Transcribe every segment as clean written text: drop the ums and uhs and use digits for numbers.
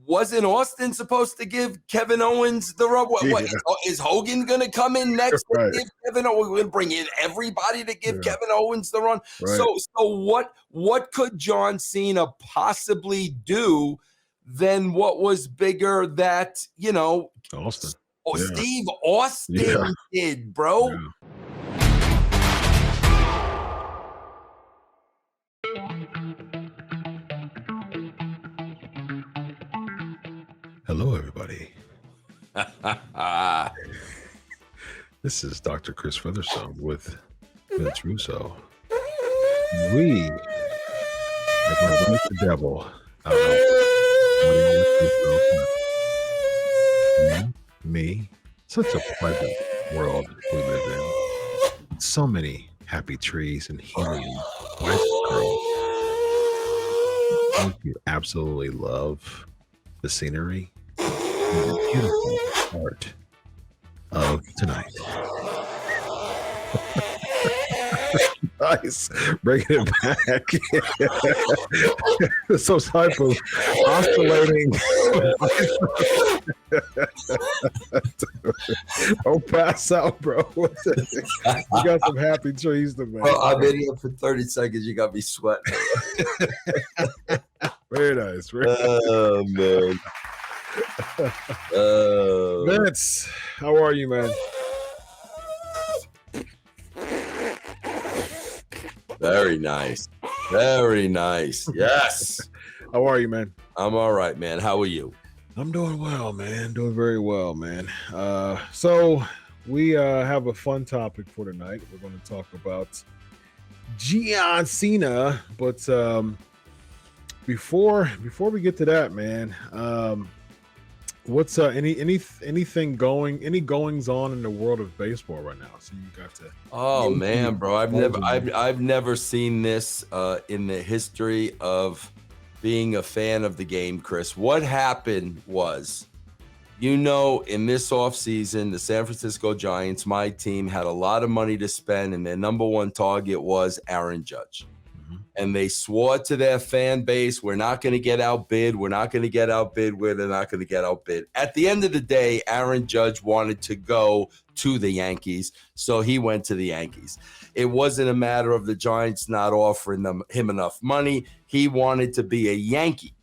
wasn't Austin supposed to give Kevin Owens the rub? What is Hogan going to come in next to give Kevin Owens? We're going to bring in everybody to give Kevin Owens the run. Right. So what could John Cena possibly do than what was bigger that, Austin. Steve Austin did, bro. Yeah. Hello, everybody. This is Dr. Chris Featherstone with Vince Russo. We are going the devil. Me. Such a pleasant world we live in. So many happy trees and healing. You absolutely love the scenery and the beautiful part of tonight. Nice. Bringing it back. Some type of oscillating. Don't pass out, bro. You got some happy trees to make. Well, I've been here for 30 seconds. You got me sweating. Very nice. Oh, man. Vince, how are you, man? Very nice. Very nice. Yes. How are you, man? I'm all right, man. How are you? I'm doing well, man. Doing very well, man. So we have a fun topic for tonight. We're going to talk about John Cena, but before we get to that, man, what's anything goings on in the world of baseball right now? So you got to. Oh man, bro, I've never seen this in the history of being a fan of the game, Chris. What happened was, in this offseason, the San Francisco Giants, my team, had a lot of money to spend, and their number one target was Aaron Judge. And they swore to their fan base, we're not going to get outbid. We're not going to get outbid. We're not going to get outbid. At the end of the day, Aaron Judge wanted to go to the Yankees, so he went to the Yankees. It wasn't a matter of the Giants not offering him enough money. He wanted to be a Yankee.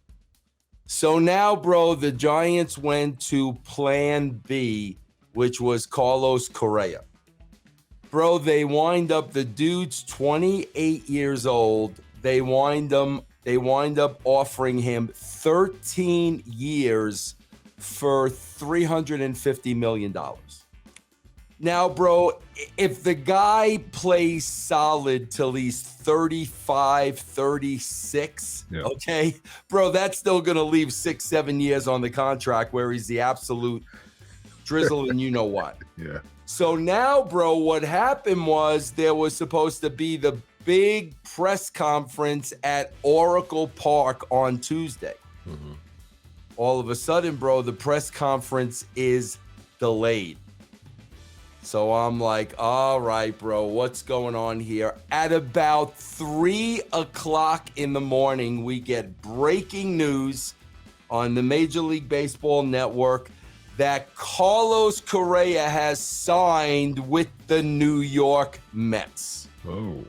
So now, bro, the Giants went to plan B, which was Carlos Correa. Bro, they wind up, the dude's 28 years old. They wind up offering him 13 years for $350 million. Now, bro, if the guy plays solid till he's 35, 36, okay, bro, that's still going to leave 6-7 years on the contract where he's the absolute drizzle and you know what. Yeah. So now, bro, what happened was there was supposed to be the big press conference at Oracle Park on Tuesday. Mm-hmm. All of a sudden, bro, the press conference is delayed. So I'm like, all right, bro, what's going on here? At about 3 o'clock in the morning, we get breaking news on the Major League Baseball Network that Carlos Correa has signed with the New York Mets. Oh.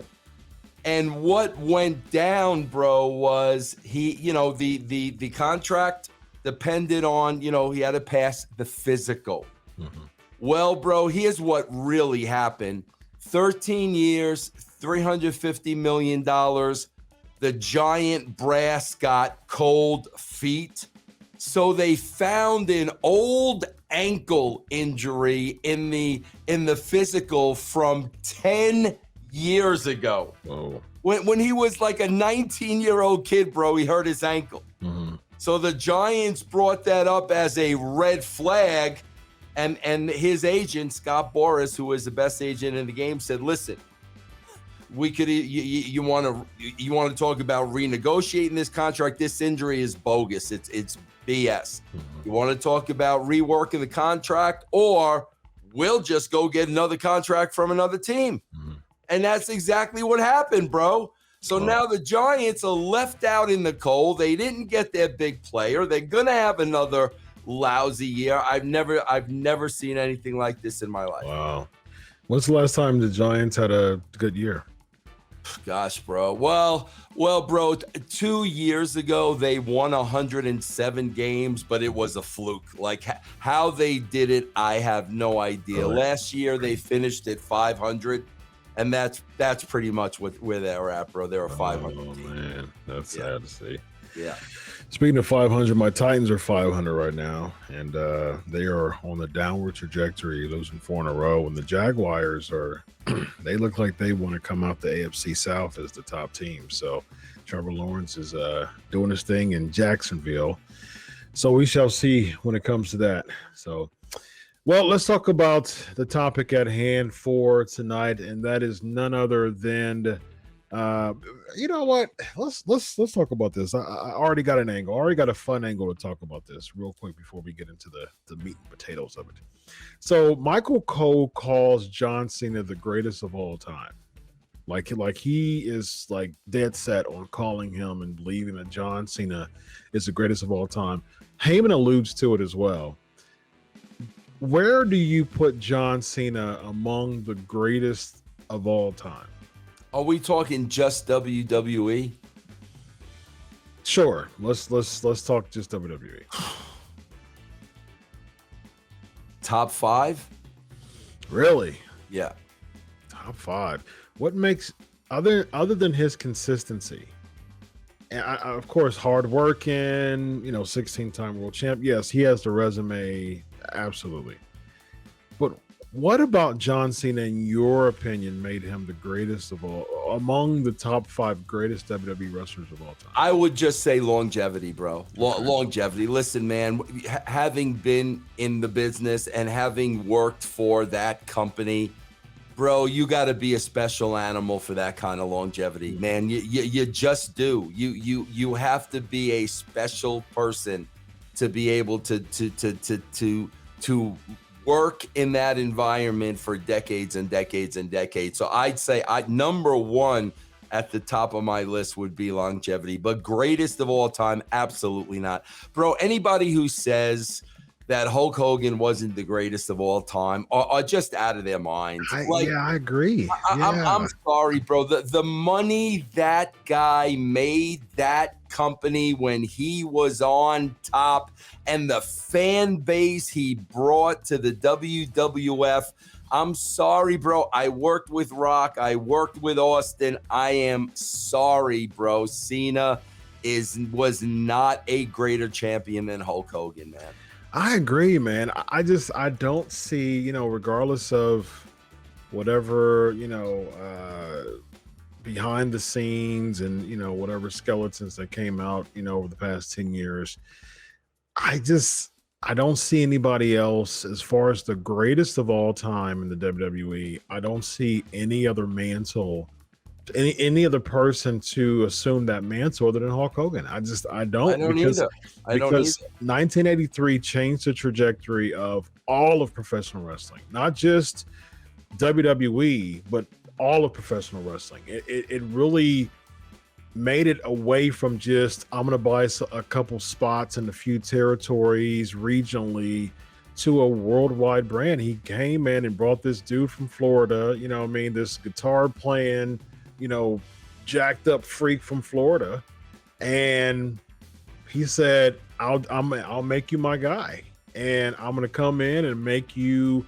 And what went down, bro, was the contract depended on, he had to pass the physical. Mm-hmm. Well, bro, here's what really happened. 13 years, $350 million. The Giant brass got cold feet. So they found an old ankle injury in the physical from 10 years ago. Whoa. When he was like a 19-year-old kid, bro, he hurt his ankle. Mm-hmm. So the Giants brought that up as a red flag, and his agent, Scott Boras, who is the best agent in the game, said, listen, we could you want to talk about renegotiating this contract? This injury is bogus. It's BS. Mm-hmm. You want to talk about reworking the contract, or we'll just go get another contract from another team. Mm-hmm. And that's exactly what happened, bro. So now the Giants are left out in the cold. They didn't get their big player. They're gonna have another lousy year. I've never seen anything like this in my life. Wow. When's the last time the Giants had a good year? Gosh, bro. Well, bro, 2 years ago, they won 107 games, but it was a fluke. Like how they did it, I have no idea. Really? Last year, they finished at 500, and that's pretty much where they're at, bro. They're a 500 team. Man, that's sad to see. Yeah. Speaking of 500, my Titans are 500 right now, and they are on the downward trajectory, losing 4 in a row. And the Jaguars are, they look like they want to come out the AFC South as the top team. So Trevor Lawrence is doing his thing in Jacksonville. So we shall see when it comes to that. So, well, let's talk about the topic at hand for tonight, and that is none other than. You know what? Let's talk about this. I already got an angle. I already got a fun angle to talk about this real quick before we get into the meat and potatoes of it. So Michael Cole calls John Cena the greatest of all time. Like he is like dead set on calling him and believing that John Cena is the greatest of all time. Heyman alludes to it as well. Where do you put John Cena among the greatest of all time? Are we talking just WWE? Sure. Let's talk just WWE. Top 5? Really? Yeah. Top 5. What makes other than his consistency? And of course, hard working, 16-time world champ. Yes, he has the resume, absolutely. But what about John Cena, in your opinion, made him the greatest of all, among the top 5 greatest WWE wrestlers of all time? I would just say longevity, bro. Longevity. Listen, man, having been in the business and having worked for that company, bro, you got to be a special animal for that kind of longevity, man. You just do. You have to be a special person to be able to work in that environment for decades and decades and decades. So I'd say number 1 at the top of my list would be longevity, but greatest of all time, absolutely not. Bro, anybody who says that Hulk Hogan wasn't the greatest of all time are just out of their minds. I agree. I'm sorry, bro. The money that guy made that company when he was on top and the fan base he brought to the WWF. I'm sorry, bro. I worked with Rock. I worked with Austin. I am sorry, bro. Cena was not a greater champion than Hulk Hogan, man. I agree, man. I don't see, regardless of whatever, behind the scenes and, whatever skeletons that came out, over the past 10 years, I don't see anybody else as far as the greatest of all time in the WWE. I don't see any other mantle, any other person to assume that mantle other than Hulk Hogan. I don't either. 1983 changed the trajectory of all of professional wrestling, not just WWE, but all of professional wrestling. It really made it away from just, I'm going to buy a couple spots in a few territories regionally, to a worldwide brand. He came in and brought this dude from Florida, this guitar playing, jacked up freak from Florida. And he said, I'll make you my guy. And I'm going to come in and make you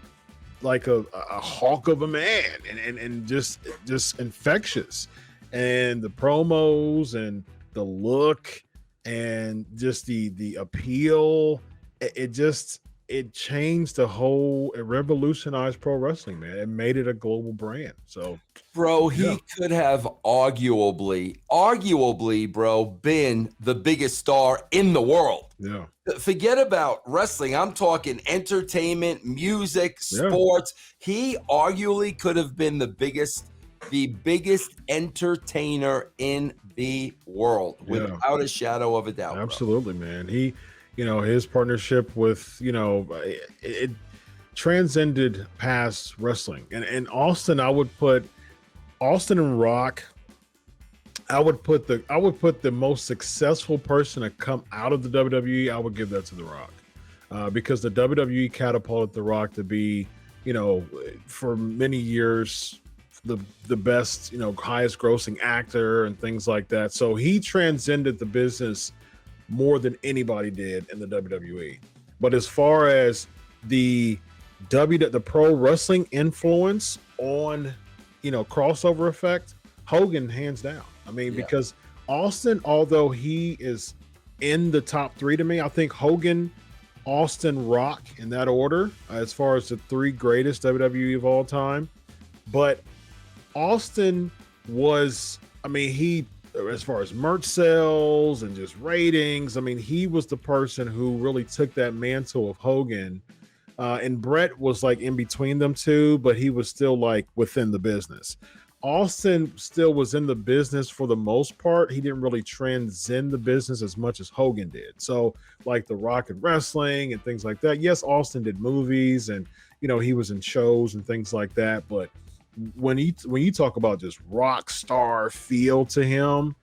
like a hawk of a man and just infectious. And the promos and the look and just the appeal, it changed it revolutionized pro wrestling, man. It made it a global brand. So, bro, he could have arguably, bro, been the biggest star in the world. Yeah. Forget about wrestling. I'm talking entertainment, music, sports. He arguably could have been the biggest entertainer in the world, without a shadow of a doubt. Absolutely, bro. Man. He, his partnership with, it transcended past wrestling. And Austin, I would put Austin and Rock I would put the most successful person to come out of the WWE. I would give that to The Rock, because the WWE catapulted The Rock to be, for many years the best, highest grossing actor and things like that. So he transcended the business more than anybody did in the WWE. But as far as the pro wrestling influence on, crossover effect, Hogan hands down. I mean, because Austin, although he is in the top three to me, I think Hogan, Austin, Rock in that order, as far as the three greatest WWE of all time. But Austin was, he, as far as merch sales and just ratings, he was the person who really took that mantle of Hogan. And Brett was like in between them two, but he was still like within the business. Austin still was in the business for the most part. He didn't really transcend the business as much as Hogan did. So like The Rock and wrestling and things like that. Yes, Austin did movies and, he was in shows and things like that. But when you talk about just rock star feel to him,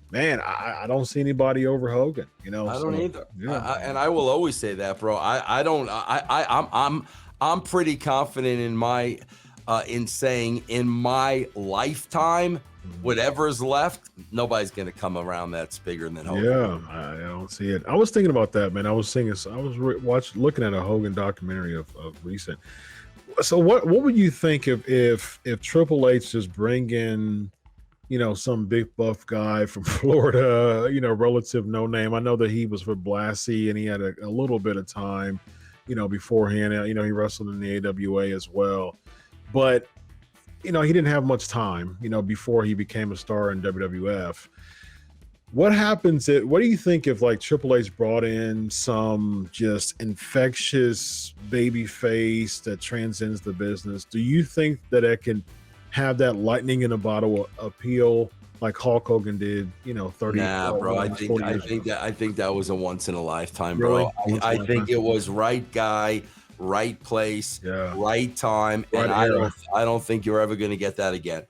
man, I don't see anybody over Hogan. I don't either. Yeah. And I will always say that, bro. I'm pretty confident in my in saying in my lifetime, whatever's left, nobody's gonna come around that's bigger than Hogan. Yeah, I don't see it. I was thinking about that, man. Looking at a Hogan documentary of recent. So what would you think if Triple H just bring in, some big buff guy from Florida, relative no name. I know that he was for Blassie and he had a little bit of time, beforehand. He wrestled in the AWA as well. But, he didn't have much time, before he became a star in WWF. What do you think if like Triple H brought in some just infectious baby face that transcends the business? Do you think that it can have that lightning in a bottle appeal like Hulk Hogan did, 30 Nah, bro. I think that was a once in a lifetime, bro. Really? I think it was right guy, right place, right time, right and I don't think you're ever going to get that again.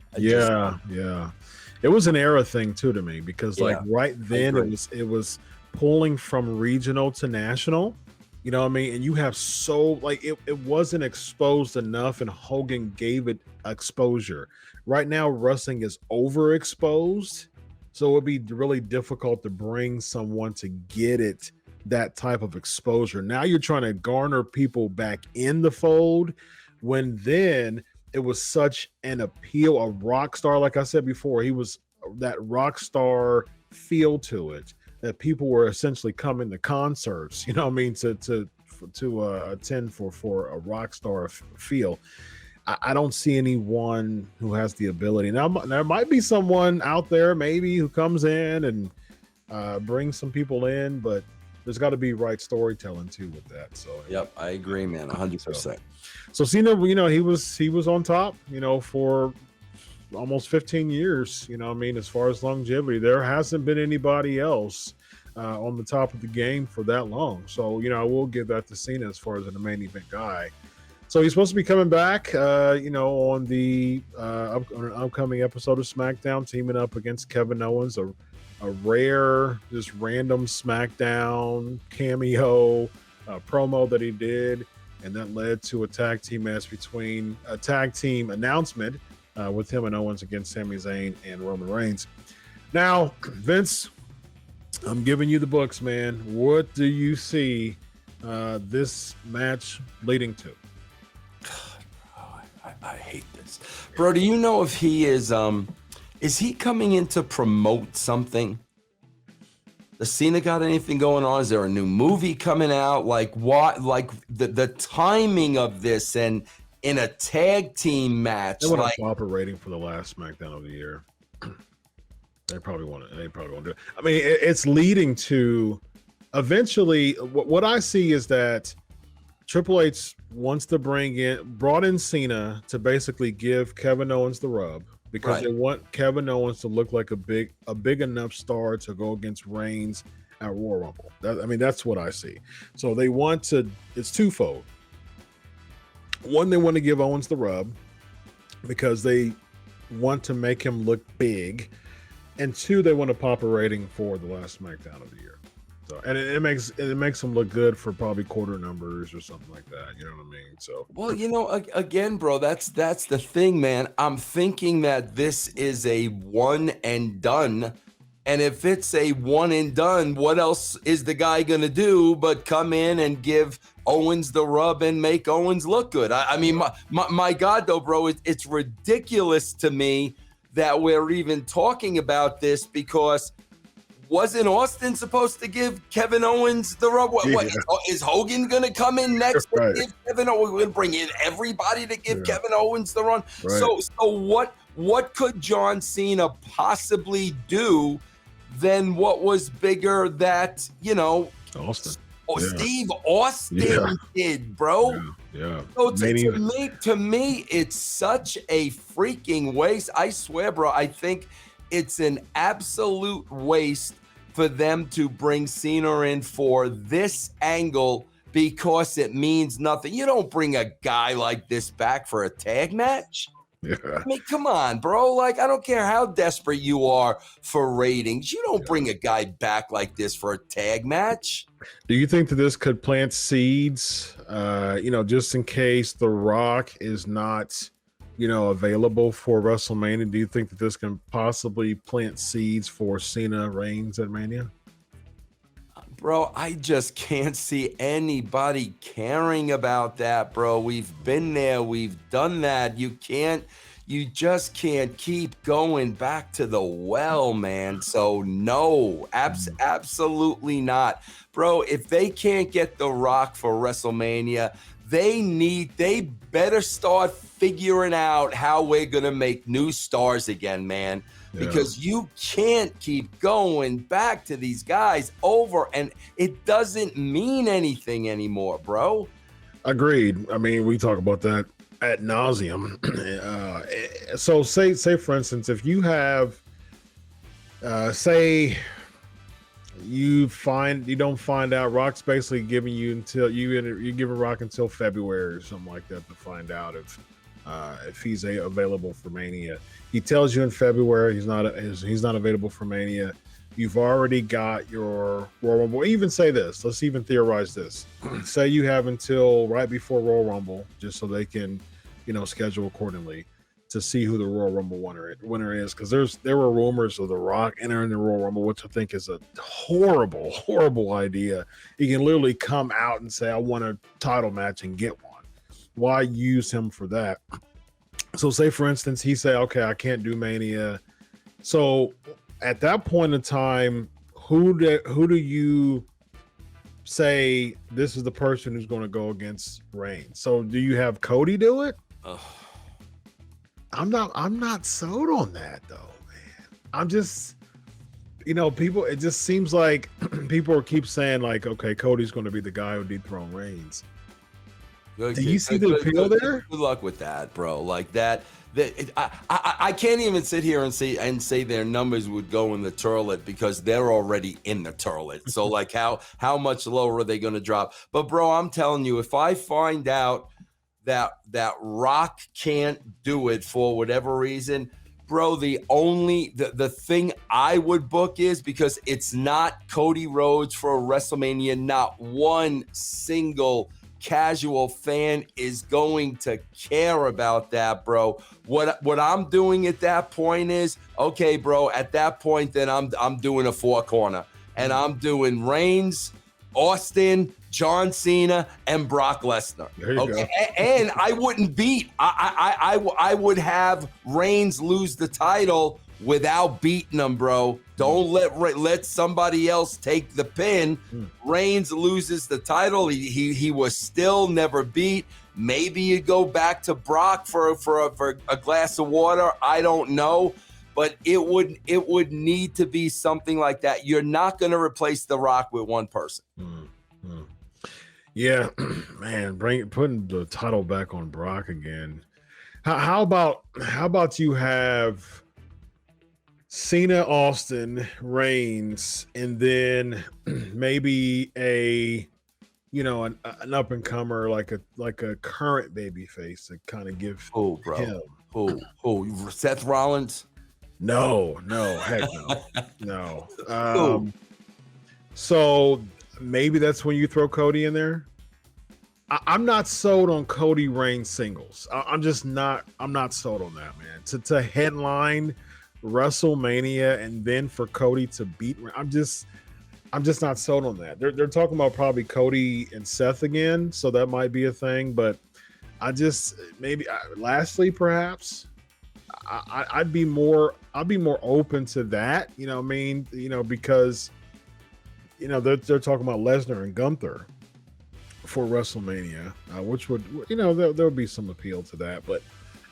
It was an era thing too to me because right then it was pulling from regional to national. And you have it wasn't exposed enough, and Hogan gave it exposure. Right now, wrestling is overexposed, so it'd be really difficult to bring someone to get it that type of exposure. Now you're trying to garner people back in the fold when then it was such an appeal, a rock star. Like I said before, he was that rock star feel to it that people were essentially coming to concerts, to attend for a rock star feel. I don't see anyone who has the ability. Now, there might be someone out there maybe who comes in and brings some people in, but there's got to be right storytelling too with that. So yep, I agree, man, 100%. So Cena, he was on top, for almost 15 years, as far as longevity. There hasn't been anybody else on the top of the game for that long. So, I will give that to Cena as far as an main event guy. So he's supposed to be coming back, on the on an upcoming episode of SmackDown, teaming up against Kevin Owens, a rare, just random SmackDown cameo promo that he did. And that led to a tag team announcement with him and Owens against Sami Zayn and Roman Reigns. Now, Vince, I'm giving you the books, man. What do you see this match leading to? I hate this. Bro, do you know if he is he coming in to promote something? Does Cena got anything going on? Is there a new movie coming out? Like what? Like the timing of this and in a tag team match. They want a proper rating for the last SmackDown of the year. They probably want to do it. It's leading to eventually. What I see is that Triple H wants to brought in Cena to basically give Kevin Owens the rub. Because they want Kevin Owens to look like a big enough star to go against Reigns at Royal Rumble. That's what I see. So they want to. It's twofold. One, they want to give Owens the rub because they want to make him look big, and two, they want to pop a rating for the last SmackDown of the year. So, and it makes them look good for probably quarter numbers or something like that. You know what I mean? So, Well, again, bro, that's the thing, man. I'm thinking that this is a one and done. And if it's a one and done, what else is the guy going to do but come in and give Owens the rub and make Owens look good? I mean, my God, though, bro, it's ridiculous to me that we're even talking about this, because wasn't Austin supposed to give Kevin Owens the rub? What is Hogan going to come in next and give Kevin Owens? We're going to bring in everybody to give Kevin Owens the run. Right. So what could John Cena possibly do than what was bigger that, Austin. Steve Austin did, bro. Yeah. So to me, it's such a freaking waste. I swear, bro, I think it's an absolute waste for them to bring Cena in for this angle, because it means nothing. You don't bring a guy like this back for a tag match. Yeah. I mean, come on, bro. Like, I don't care how desperate you are for ratings. You don't bring a guy back like this for a tag match. Do you think that this could plant seeds, just in case The Rock is not, available for WrestleMania? Do you think that this can possibly plant seeds for Cena Reigns at Mania? Bro, I just can't see anybody caring about that, bro. We've been there. We've done that. You just can't keep going back to the well, man. So no, absolutely not. Bro, if they can't get The Rock for WrestleMania, they better start figuring out how we're going to make new stars again, man. Because you can't keep going back to these guys over, and it doesn't mean anything anymore, bro. Agreed. I mean, we talk about that ad nauseum. So say for instance, if you have, say you don't find out, Rock's basically giving you until you give a Rock until February or something like that to find out if he's available for Mania. He tells you in February he's not available for Mania. You've already got your Royal Rumble. Even say this. Let's even theorize this. Say you have until right before Royal Rumble, just so they can, schedule accordingly to see who the Royal Rumble winner is. Because there were rumors of The Rock entering the Royal Rumble, which I think is a horrible, horrible idea. He can literally come out and say, "I want a title match," and get one. Why use him for that? So say, for instance, he say, "Okay, I can't do Mania." So at that point in time, who do you say this is the person who's going to go against Reigns? So do you have Cody do it? I'm not sold on that though, man. I'm just, people, it just seems like people keep saying like, okay, Cody's going to be the guy who dethroned Reigns. Do you see the appeal there? Good luck with that, bro. Like that. I can't even sit here and say their numbers would go in the toilet, because they're already in the toilet. So like how much lower are they going to drop? But bro, I'm telling you, if I find out that Rock can't do it for whatever reason, bro, the thing I would book is, because it's not Cody Rhodes for WrestleMania. Not one single casual fan is going to care about that, bro. What I'm doing at that point is, okay, bro, at that point, then I'm doing a four corner, and I'm doing Reigns, Austin, John Cena, and Brock Lesnar. Okay, and I wouldn't beat. I would have Reigns lose the title without beating him, bro. Don't let somebody else take the pin. Reigns loses the title. He was still never beat. Maybe you go back to Brock for a glass of water. I don't know, but it would need to be something like that. You're not going to replace The Rock with one person. Yeah, man, putting the title back on Brock again. How about you have Cena, Austin, Reigns, and then maybe an up and comer like a current baby face to kind of give him. Seth Rollins. No, heck no, no. Who? So maybe that's when you throw Cody in there. I'm not sold on Cody Reigns singles. I'm just not. I'm not sold on that, man. To headline WrestleMania and then for Cody to beat, I'm just not sold on that. They're talking about probably Cody and Seth again, so that might be a thing. But I just maybe lastly, perhaps I'd be more open to that. You know what I mean? You know, because you know they're talking about Lesnar and Gunther for WrestleMania, which would, you know, there would be some appeal to that. But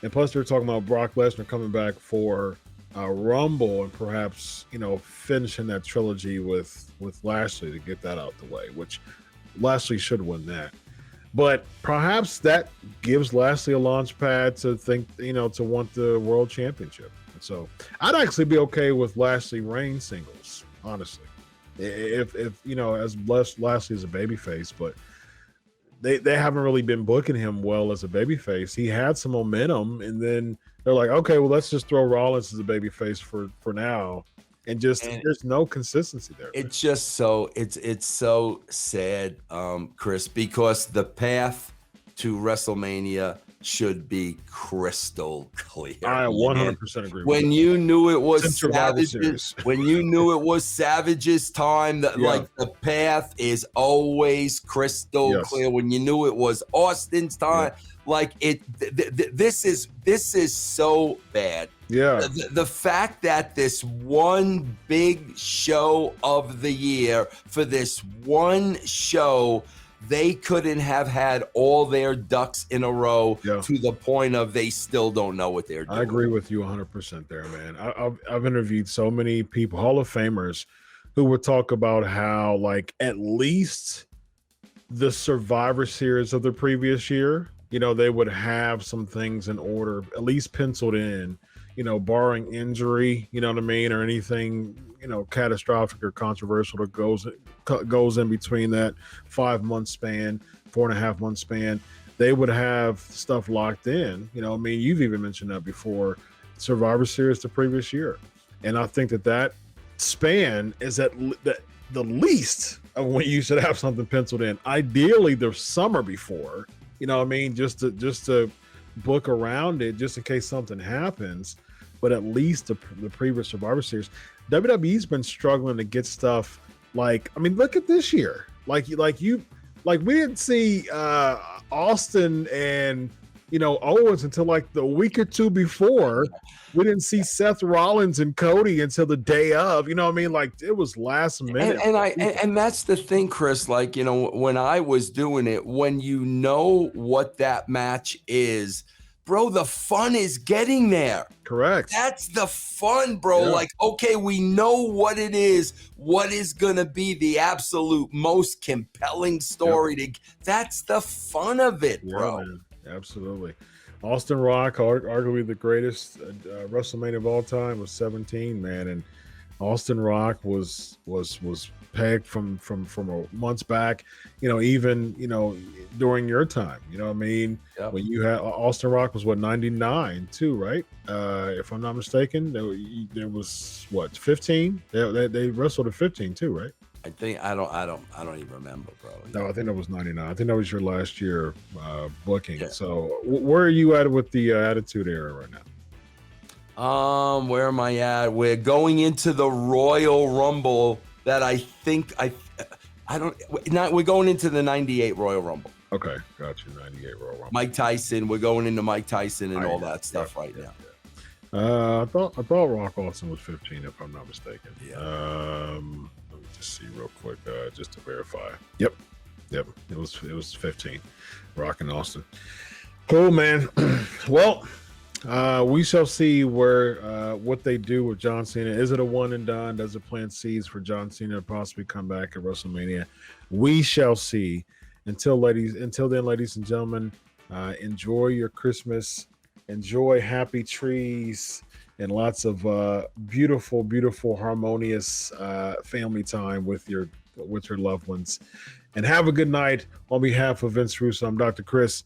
and plus they're talking about Brock Lesnar coming back for Rumble and perhaps, you know, finishing that trilogy with Lashley to get that out the way, which Lashley should win that. But perhaps that gives Lashley a launch pad to think, you know, to want the world championship. So I'd actually be okay with Lashley Reigns singles, honestly, if you know, as Lashley is a babyface, but they haven't really been booking him well as a babyface. He had some momentum, and then they're like, okay, well, let's just throw Rollins as a babyface for now, and there's no consistency there. It's just so it's so sad, Chris, because the path to WrestleMania should be crystal clear. I 100% agree. When you knew it was Savage's, when you knew it was Savage's time, that like the path is always crystal clear. When you knew it was Austin's time, like this is so bad. Yeah. The fact that this one big show of the year, for this one show, they couldn't have had all their ducks in a row to the point of they still don't know what they're doing. I agree with you 100% there, man. I've interviewed so many people, Hall of Famers, who would talk about how, like, at least the Survivor Series of the previous year, you know, they would have some things in order, at least penciled in, you know, barring injury, you know what I mean, or anything, you know, catastrophic or controversial that goes in between that 5 month span, 4.5 month span. They would have stuff locked in. You know, I mean, you've even mentioned that before, Survivor Series the previous year, and I think that span is at the least of when you should have something penciled in. Ideally, the summer before. You know what I mean? Just to book around it, just in case something happens. But at least the previous Survivor Series, WWE's been struggling to get stuff. Like, I mean, look at this year. Like we didn't see Austin and, you know, Owens until like the week or two before. We didn't see Seth Rollins and Cody until the day of. You know what I mean? Like, it was last minute. And that's the thing, Chris. Like, you know, when I was doing it, when you know what that match is, bro, the fun is getting there. Correct. That's the fun, bro. Yeah. Like, okay, we know what it is. What is going to be the absolute most compelling story? That's the fun of it, bro. Man. Absolutely. Austin Rock, arguably the greatest WrestleMania of all time, was 17, man. And Austin Rock was pegged from months back, you know, even, you know, during your time, you know what I mean? Yep. When you had Austin Rock was 99 too, right? If I'm not mistaken, there was 15? They wrestled at 15 too, right? I think I don't even remember, bro. No, I think that was 99. I think that was your last year booking. Yeah. So where are you at with the Attitude Era right now? Where am I at? We're going into the Royal Rumble that I think we're going into the 98 Royal Rumble. Okay, got you. 98 Royal Rumble. Mike Tyson. We're going into Mike Tyson and all that stuff now. I thought Rock Austin was 15, if I'm not mistaken. Yeah. Let me just see real quick, just to verify. Yep. It was 15. Rock and Austin. Cool, man. Well, we shall see what they do with John Cena. Is it a one and done? Does it plant seeds for John Cena to possibly come back at WrestleMania? We shall see. Until then, ladies and gentlemen, enjoy your Christmas. Enjoy happy trees and lots of beautiful, beautiful, harmonious family time with your loved ones. And have a good night. On behalf of Vince Russo, I'm Dr. Chris.